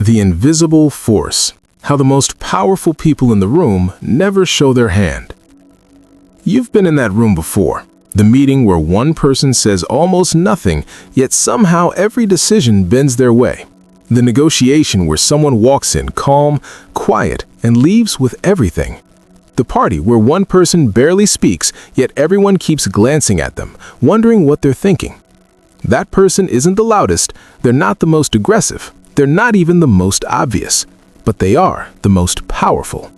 The invisible force. How the most powerful people in the room never show their hand. You've been in that room before. The meeting where one person says almost nothing, yet somehow every decision bends their way. The negotiation where someone walks in calm, quiet, and leaves with everything. The party where one person barely speaks, yet everyone keeps glancing at them, wondering what they're thinking. That person isn't the loudest, they're not the most aggressive, they're not even the most obvious, but they are the most powerful.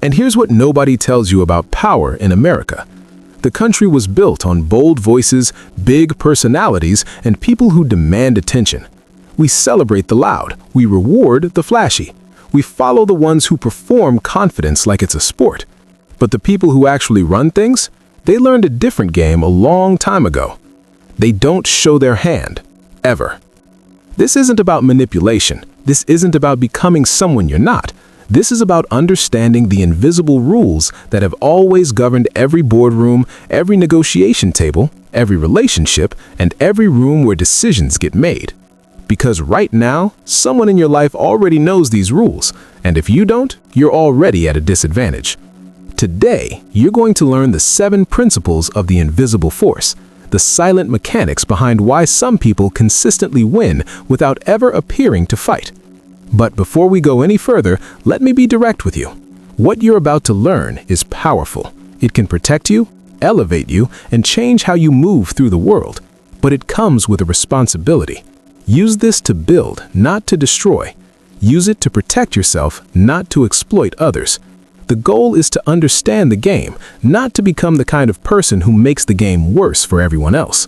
And here's what nobody tells you about power in America. The country was built on bold voices, big personalities, and people who demand attention. We celebrate the loud, we reward the flashy. We follow the ones who perform confidence like it's a sport. But the people who actually run things, they learned a different game a long time ago. They don't show their hand, ever. This isn't about manipulation. This isn't about becoming someone you're not. This is about understanding the invisible rules that have always governed every boardroom, every negotiation table, every relationship, and every room where decisions get made. Because right now, someone in your life already knows these rules, and if you don't, you're already at a disadvantage. Today, you're going to learn the 7 principles of the invisible force, the silent mechanics behind why some people consistently win without ever appearing to fight. But before we go any further, let me be direct with you. What you're about to learn is powerful. It can protect you, elevate you, and change how you move through the world. But it comes with a responsibility. Use this to build, not to destroy. Use it to protect yourself, not to exploit others. The goal is to understand the game, not to become the kind of person who makes the game worse for everyone else.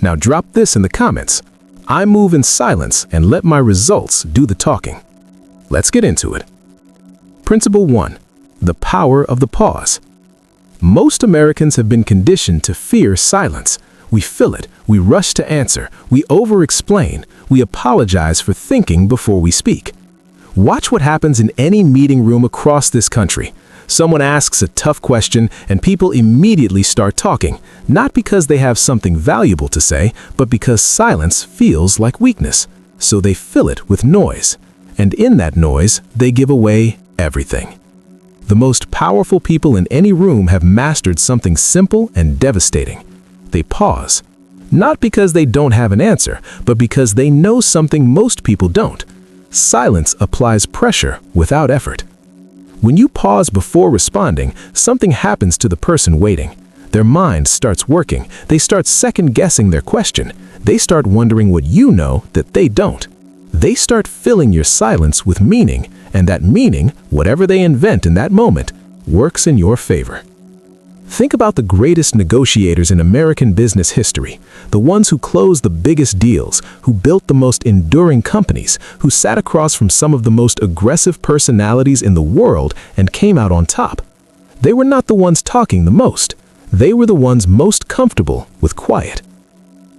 Now drop this in the comments. I move in silence and let my results do the talking. Let's get into it. Principle 1. The power of the pause. Most Americans have been conditioned to fear silence. We fill it, we rush to answer, we over-explain, we apologize for thinking before we speak. Watch what happens in any meeting room across this country. Someone asks a tough question and people immediately start talking, not because they have something valuable to say, but because silence feels like weakness. So they fill it with noise. And in that noise, they give away everything. The most powerful people in any room have mastered something simple and devastating. They pause. Not because they don't have an answer, but because they know something most people don't. Silence applies pressure without effort. When you pause before responding, something happens to the person waiting. Their mind starts working. They start second-guessing their question. They start wondering what you know that they don't. They start filling your silence with meaning, and that meaning, whatever they invent in that moment, works in your favor. Think about the greatest negotiators in American business history, the ones who closed the biggest deals, who built the most enduring companies, who sat across from some of the most aggressive personalities in the world and came out on top. They were not the ones talking the most. They were the ones most comfortable with quiet.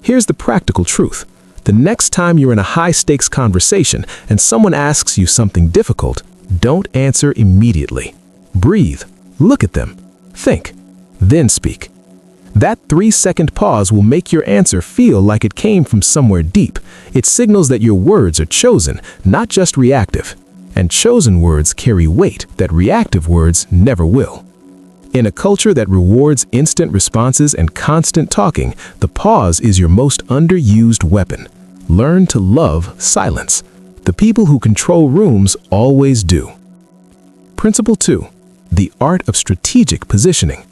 Here's the practical truth. The next time you're in a high-stakes conversation and someone asks you something difficult, don't answer immediately. Breathe, look at them, think. Then speak. That 3-second pause will make your answer feel like it came from somewhere deep. It signals that your words are chosen, not just reactive. And chosen words carry weight that reactive words never will. In a culture that rewards instant responses and constant talking, the pause is your most underused weapon. Learn to love silence. The people who control rooms always do. Principle 2. The art of strategic positioning.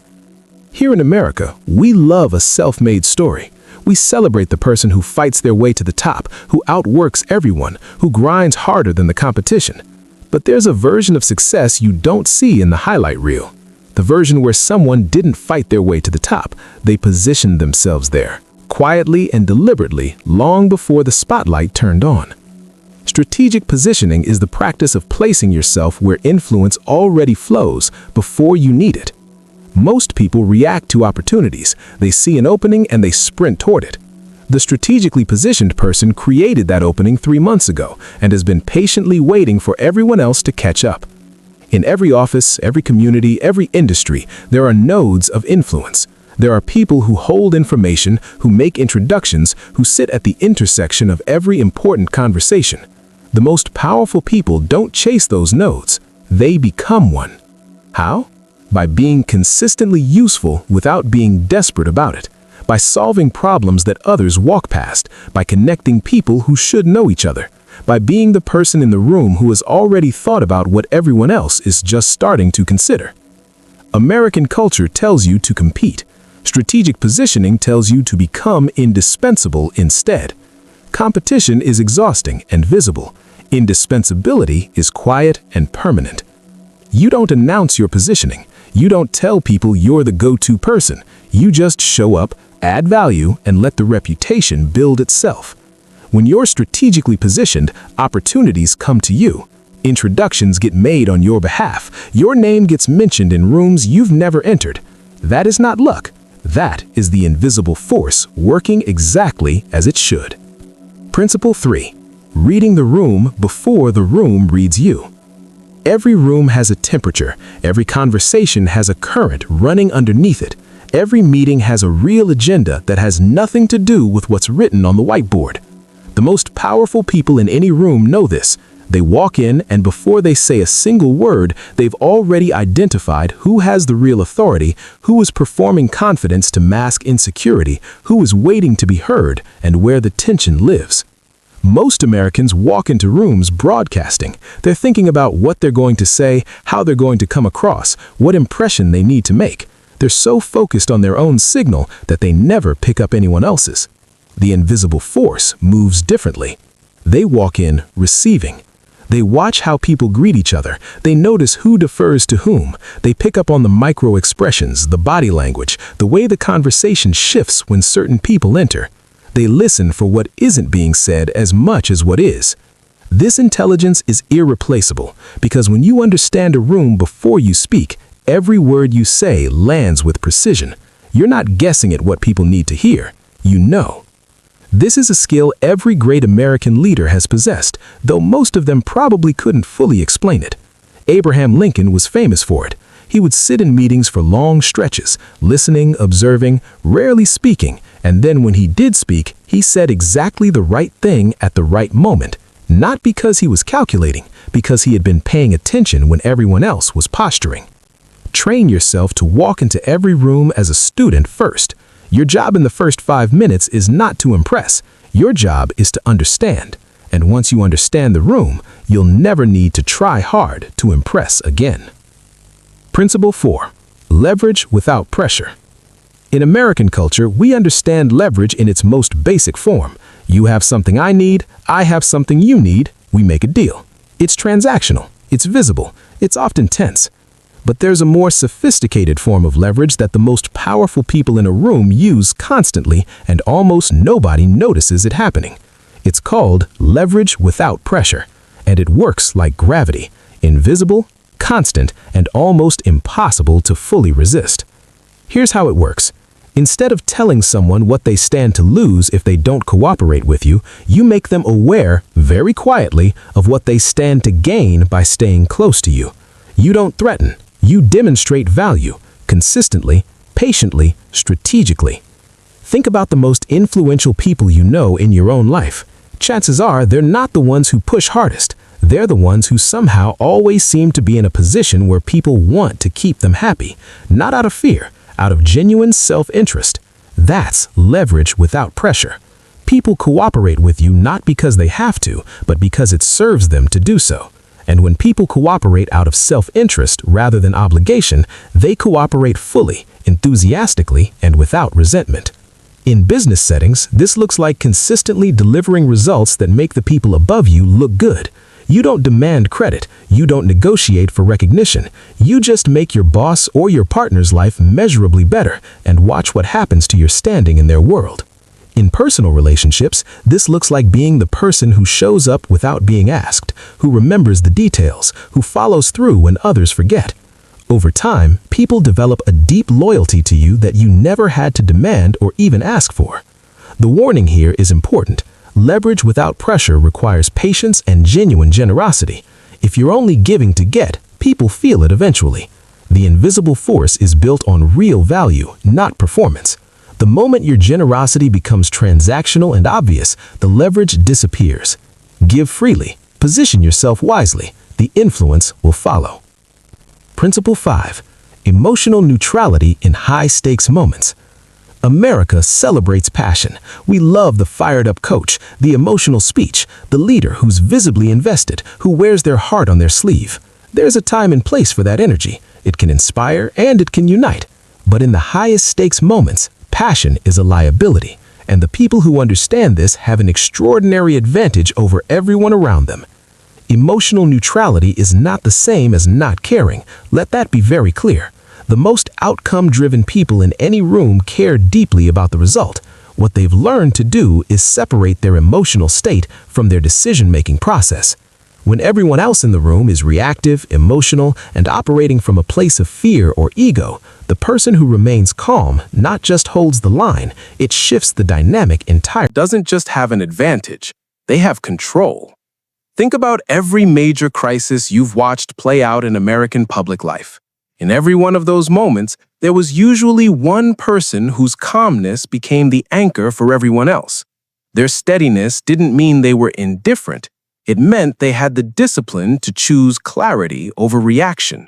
Here in America, we love a self-made story. We celebrate the person who fights their way to the top, who outworks everyone, who grinds harder than the competition. But there's a version of success you don't see in the highlight reel. The version where someone didn't fight their way to the top. They positioned themselves there, quietly and deliberately, long before the spotlight turned on. Strategic positioning is the practice of placing yourself where influence already flows before you need it. Most people react to opportunities. They see an opening and they sprint toward it. The strategically positioned person created that opening 3 months ago and has been patiently waiting for everyone else to catch up. In every office, every community, every industry, there are nodes of influence. There are people who hold information, who make introductions, who sit at the intersection of every important conversation. The most powerful people don't chase those nodes. They become one. How? By being consistently useful without being desperate about it. By solving problems that others walk past. By connecting people who should know each other. By being the person in the room who has already thought about what everyone else is just starting to consider. American culture tells you to compete. Strategic positioning tells you to become indispensable instead. Competition is exhausting and visible. Indispensability is quiet and permanent. You don't announce your positioning. You don't tell people you're the go-to person. You just show up, add value, and let the reputation build itself. When you're strategically positioned, opportunities come to you. Introductions get made on your behalf. Your name gets mentioned in rooms you've never entered. That is not luck. That is the invisible force working exactly as it should. Principle 3. Reading the room before the room reads you. Every room has a temperature. Every conversation has a current running underneath it. Every meeting has a real agenda that has nothing to do with what's written on the whiteboard. The most powerful people in any room know this. They walk in, and before they say a single word, they've already identified who has the real authority, who is performing confidence to mask insecurity, who is waiting to be heard, and where the tension lives. Most Americans walk into rooms broadcasting. They're thinking about what they're going to say, how they're going to come across, what impression they need to make. They're so focused on their own signal that they never pick up anyone else's. The invisible force moves differently. They walk in receiving. They watch how people greet each other. They notice who defers to whom. They pick up on the micro expressions, the body language, the way the conversation shifts when certain people enter. They listen for what isn't being said as much as what is. This intelligence is irreplaceable because when you understand a room before you speak, every word you say lands with precision. You're not guessing at what people need to hear. You know. This is a skill every great American leader has possessed, though most of them probably couldn't fully explain it. Abraham Lincoln was famous for it. He would sit in meetings for long stretches, listening, observing, rarely speaking, and then when he did speak, he said exactly the right thing at the right moment, not because he was calculating, because he had been paying attention when everyone else was posturing. Train yourself to walk into every room as a student first. Your job in the first 5 minutes is not to impress. Your job is to understand. And once you understand the room, you'll never need to try hard to impress again. Principle 4. Leverage without pressure. In American culture, we understand leverage in its most basic form. You have something I need, I have something you need, we make a deal. It's transactional, it's visible, it's often tense. But there's a more sophisticated form of leverage that the most powerful people in a room use constantly, and almost nobody notices it happening. It's called leverage without pressure, and it works like gravity, invisible, constant, and almost impossible to fully resist. Here's how it works. Instead of telling someone what they stand to lose if they don't cooperate with you, you make them aware, very quietly, of what they stand to gain by staying close to you. You don't threaten. You demonstrate value, consistently, patiently, strategically. Think about the most influential people you know in your own life. Chances are they're not the ones who push hardest. They're the ones who somehow always seem to be in a position where people want to keep them happy, not out of fear, out of genuine self-interest. That's leverage without pressure. People cooperate with you not because they have to, but because it serves them to do so. And when people cooperate out of self-interest rather than obligation, they cooperate fully, enthusiastically, and without resentment. In business settings, this looks like consistently delivering results that make the people above you look good. You don't demand credit. You don't negotiate for recognition. You just make your boss or your partner's life measurably better and watch what happens to your standing in their world. In personal relationships, this looks like being the person who shows up without being asked, who remembers the details, who follows through when others forget. Over time, people develop a deep loyalty to you that you never had to demand or even ask for. The warning here is important. Leverage without pressure requires patience and genuine generosity. If you're only giving to get, people feel it eventually. The invisible force is built on real value, not performance. The moment your generosity becomes transactional and obvious, the leverage disappears. Give freely, Position yourself wisely. The influence will follow. Principle 5. Emotional neutrality in high-stakes moments. America celebrates passion. We love the fired-up coach, the emotional speech, the leader who's visibly invested, who wears their heart on their sleeve. There's a time and place for that energy. It can inspire and it can unite. But in the highest stakes moments, passion is a liability. And the people who understand this have an extraordinary advantage over everyone around them. Emotional neutrality is not the same as not caring. Let that be very clear. The most outcome-driven people in any room care deeply about the result. What they've learned to do is separate their emotional state from their decision-making process. When everyone else in the room is reactive, emotional, and operating from a place of fear or ego, the person who remains calm not just holds the line, it shifts the dynamic entirely. Doesn't just have an advantage, they have control. Think about every major crisis you've watched play out in American public life. In every one of those moments, there was usually one person whose calmness became the anchor for everyone else. Their steadiness didn't mean they were indifferent. It meant they had the discipline to choose clarity over reaction.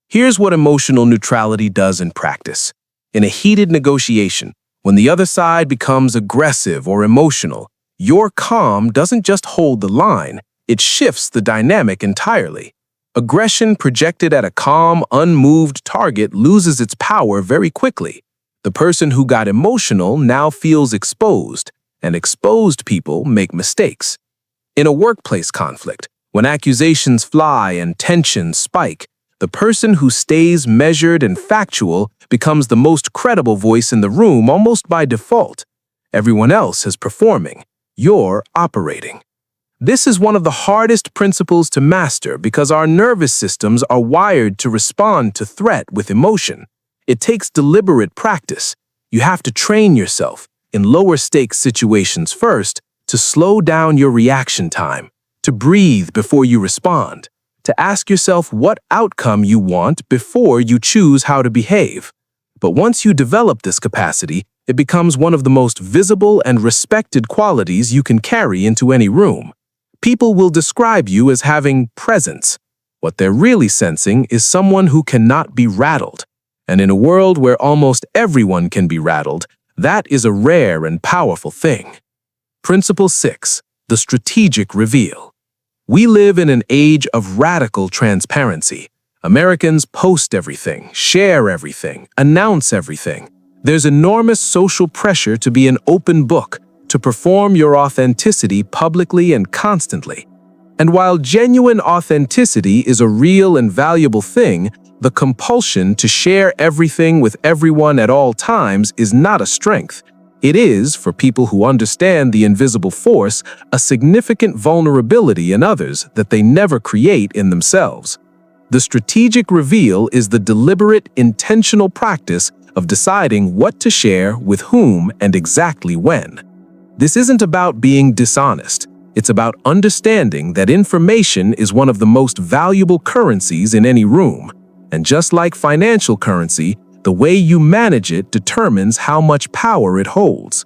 Here's what emotional neutrality does in practice. In a heated negotiation, when the other side becomes aggressive or emotional, your calm doesn't just hold the line, it shifts the dynamic entirely. Aggression projected at a calm, unmoved target loses its power very quickly. The person who got emotional now feels exposed, and exposed people make mistakes. In a workplace conflict, when accusations fly and tensions spike, the person who stays measured and factual becomes the most credible voice in the room almost by default. Everyone else is performing. You're operating. This is one of the hardest principles to master because our nervous systems are wired to respond to threat with emotion. It takes deliberate practice. You have to train yourself, in lower stakes situations first, to slow down your reaction time, to breathe before you respond, to ask yourself what outcome you want before you choose how to behave. But once you develop this capacity, it becomes one of the most visible and respected qualities you can carry into any room. People will describe you as having presence. What they're really sensing is someone who cannot be rattled. And in a world where almost everyone can be rattled, that is a rare and powerful thing. Principle 6. The strategic reveal. We live in an age of radical transparency. Americans post everything, share everything, announce everything. There's enormous social pressure to be an open book, to perform your authenticity publicly and constantly. And while genuine authenticity is a real and valuable thing, the compulsion to share everything with everyone at all times is not a strength. It is, for people who understand the invisible force, a significant vulnerability in others that they never create in themselves. The strategic reveal is the deliberate, intentional practice of deciding what to share with whom and exactly when. This isn't about being dishonest. It's about understanding that information is one of the most valuable currencies in any room. And just like financial currency, the way you manage it determines how much power it holds.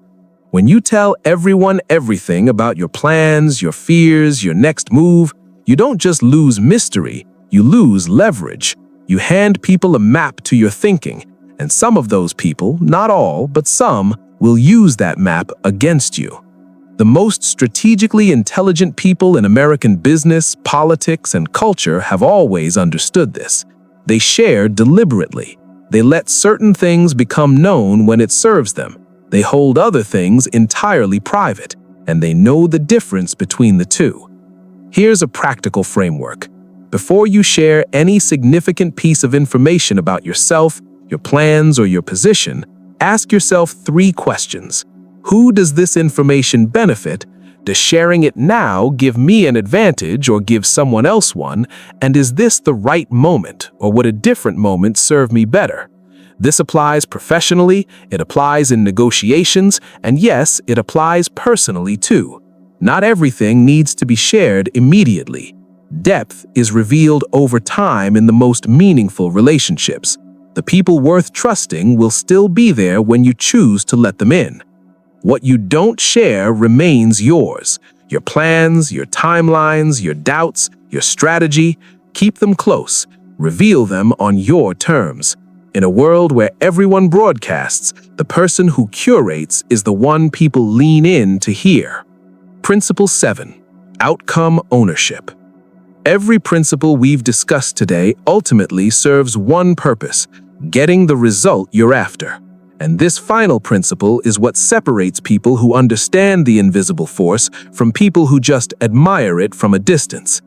When you tell everyone everything about your plans, your fears, your next move, you don't just lose mystery, you lose leverage. You hand people a map to your thinking, and some of those people, not all, but some, will use that map against you. The most strategically intelligent people in American business, politics, and culture have always understood this. They share deliberately. They let certain things become known when it serves them. They hold other things entirely private, and they know the difference between the two. Here's a practical framework. Before you share any significant piece of information about yourself, your plans, or your position, ask yourself 3 questions. Who does this information benefit? Does sharing it now give me an advantage or give someone else one? And is this the right moment, or would a different moment serve me better? This applies professionally, it applies in negotiations, and yes, it applies personally too. Not everything needs to be shared immediately. Depth is revealed over time in the most meaningful relationships. The people worth trusting will still be there when you choose to let them in. What you don't share remains yours. Your plans, your timelines, your doubts, your strategy, keep them close. Reveal them on your terms. In a world where everyone broadcasts, the person who curates is the one people lean in to hear. Principle 7. Outcome ownership. Every principle we've discussed today ultimately serves one purpose: getting the result you're after. And this final principle is what separates people who understand the invisible force from people who just admire it from a distance.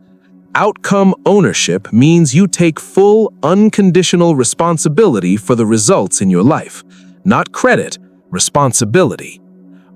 Outcome ownership means you take full, unconditional responsibility for the results in your life. Not credit, responsibility.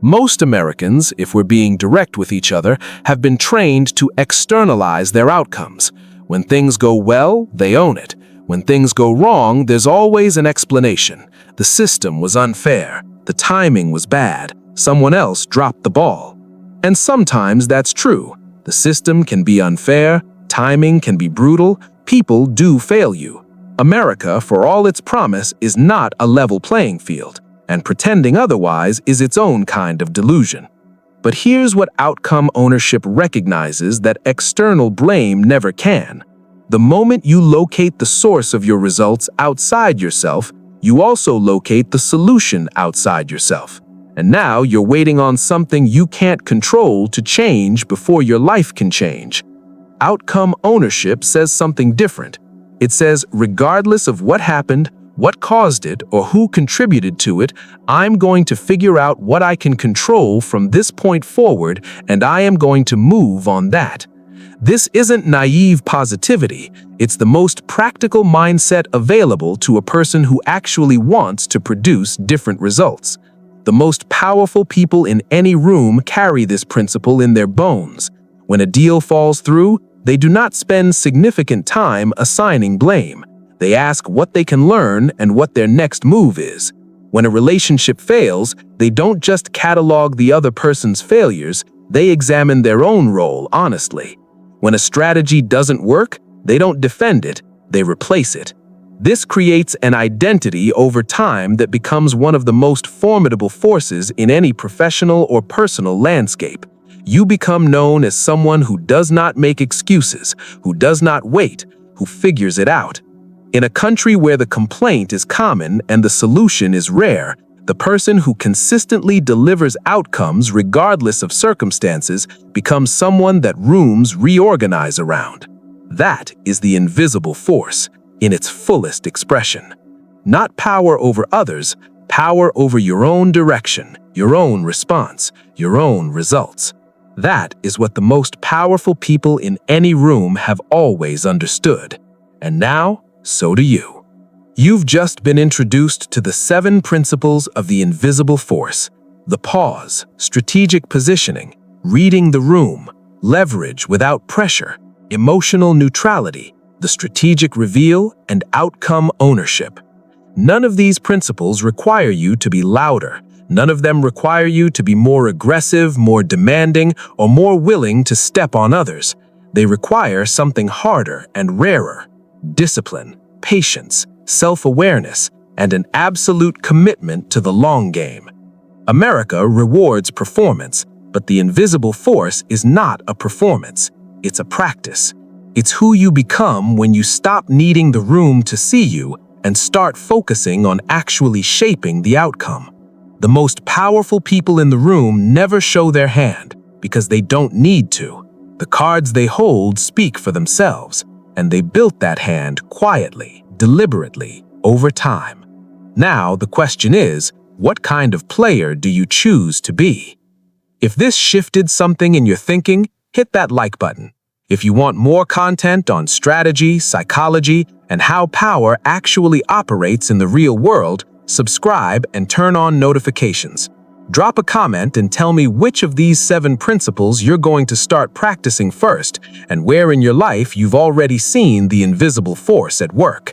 Most Americans, if we're being direct with each other, have been trained to externalize their outcomes. When things go well, they own it. When things go wrong, there's always an explanation. The system was unfair. The timing was bad. Someone else dropped the ball. And sometimes that's true. The system can be unfair. Timing can be brutal. People do fail you. America, for all its promise, is not a level playing field, and pretending otherwise is its own kind of delusion. But here's what outcome ownership recognizes that external blame never can. The moment you locate the source of your results outside yourself, you also locate the solution outside yourself. And now you're waiting on something you can't control to change before your life can change. Outcome ownership says something different. It says, regardless of what happened, what caused it, or who contributed to it, I'm going to figure out what I can control from this point forward, and I am going to move on that. This isn't naive positivity. It's the most practical mindset available to a person who actually wants to produce different results. The most powerful people in any room carry this principle in their bones. When a deal falls through, they do not spend significant time assigning blame. They ask what they can learn and what their next move is. When a relationship fails, they don't just catalog the other person's failures, they examine their own role honestly. When a strategy doesn't work, they don't defend it, they replace it. This creates an identity over time that becomes one of the most formidable forces in any professional or personal landscape. You become known as someone who does not make excuses, who does not wait, who figures it out. In a country where the complaint is common and the solution is rare, the person who consistently delivers outcomes regardless of circumstances becomes someone that rooms reorganize around. That is the invisible force in its fullest expression. Not power over others, power over your own direction, your own response, your own results. That is what the most powerful people in any room have always understood. And now, so do you. You've just been introduced to the 7 principles of the invisible force: the pause, strategic positioning, reading the room, leverage without pressure, emotional neutrality, the strategic reveal, and outcome ownership. None of these principles require you to be louder. None of them require you to be more aggressive, more demanding, or more willing to step on others. They require something harder and rarer: discipline, patience, self-awareness, and an absolute commitment to the long game. America rewards performance, but the invisible force is not a performance. It's a practice. It's who you become when you stop needing the room to see you and start focusing on actually shaping the outcome. The most powerful people in the room never show their hand because they don't need to. The cards they hold speak for themselves, and they built that hand quietly, deliberately, over time. Now the question is, what kind of player do you choose to be? If this shifted something in your thinking, hit that like button. If you want more content on strategy, psychology, and how power actually operates in the real world, subscribe and turn on notifications. Drop a comment and tell me which of these 7 principles you're going to start practicing first, and where in your life you've already seen the invisible force at work.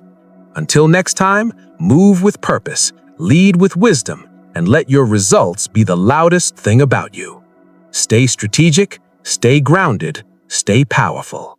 Until next time, move with purpose, lead with wisdom, and let your results be the loudest thing about you. Stay strategic, stay grounded, stay powerful.